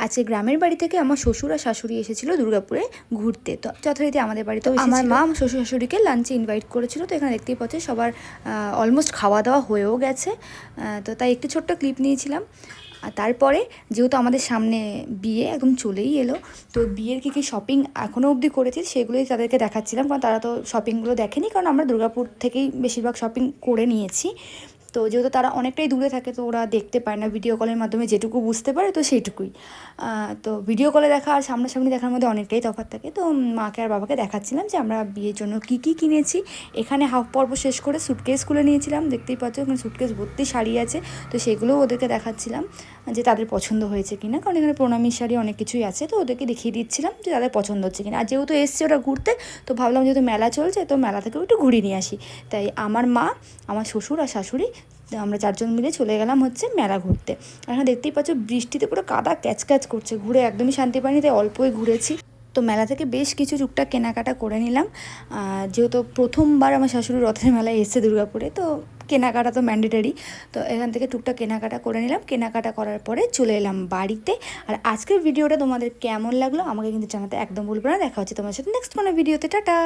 আজকে গ্রামের বাড়ি থেকে আমার শ্বশুর আর শাশুড়ি এসেছিল দুর্গাপুরে ঘুরতে। তো যথারীতি আমাদের বাড়িতে আমার মা আমার শ্বশুর শাশুড়িকে লাঞ্চে ইনভাইট করেছিল। তো এখানে দেখতেই পাচ্ছি সবার অলমোস্ট খাওয়া দাওয়া হয়েও গেছে। তো তাই একটু ছোট্ট ক্লিপ নিয়েছিলাম। আর তারপরে যেহেতু আমাদের সামনে বিয়ে একদম চলেই এলো, তো বিয়ের কী শপিং এখনও অবধি করেছি সেগুলোই তাদেরকে দেখাচ্ছিলাম, কারণ তারা তো শপিংগুলো দেখেনি, কারণ আমরা দুর্গাপুর থেকেই বেশিরভাগ শপিং করে নিয়েছি। তো যেহেতু তারা অনেকটাই দূরে থাকে তো ওরা দেখতে পায় না, ভিডিও কলের মাধ্যমে যেটুকু বুঝতে পারে তো সেইটুকুই। তো ভিডিও কলে দেখা আর সামনাসামনি দেখার মধ্যে অনেকটাই তফাৎ থাকে। তো মাকে আর বাবাকে দেখাচ্ছিলাম যে আমরা বিয়ের জন্য কী কী কিনেছি। এখানে হাফ পর্ব শেষ করে সুটকেস খুলে নিয়েছিলাম, দেখতেই পাচ্ছ এখানে সুটকেস ভর্তি শাড়ি আছে। তো সেগুলোও ওদেরকে দেখাচ্ছিলাম যে তাদের পছন্দ হয়েছে কিনা, কারণ এখানে প্রণামীর শাড়ি অনেক কিছুই আছে, তো ওদেরকে দেখিয়ে দিচ্ছিলাম যে তাদের পছন্দ হচ্ছে কিনা। আর যেহেতু এসছে ওরা ঘুরতে, তো ভাবলাম যেহেতু মেলা চলছে তো মেলা থেকেও একটু ঘুরিয়ে নিয়ে আসি। তাই আমার মা, আমার শ্বশুর আর শাশুড়ি আমরা চারজন মিলে চলে গেলাম হচ্ছে মেলা ঘুরতে। এখানে দেখতেই পাচ্ছ বৃষ্টিতে পুরো কাদা ক্যাচ ক্যাচ করছে, ঘুরে একদমই শান্তি পাইনি, তাই অল্পই ঘুরেছি। তো মেলা থেকে বেশ কিছু টুকটাক কেনাকাটা করে নিলাম। যেহেতু প্রথমবার আমার শাশুড়ি রথের মেলায় এসছে দুর্গাপুরে, তো কেনাকাটা তো ম্যান্ডেটারি। তো এখান থেকে টুকটাক কেনাকাটা করে নিলাম। কেনাকাটা করার পরে চলে এলাম বাড়িতে। আর আজকের ভিডিওটা তোমাদের কেমন লাগলো আমাকে কিন্তু জানাতে একদম ভুলবে না। দেখা হচ্ছে তোমার সাথে নেক্সট কোনো ভিডিওতে। টাটা।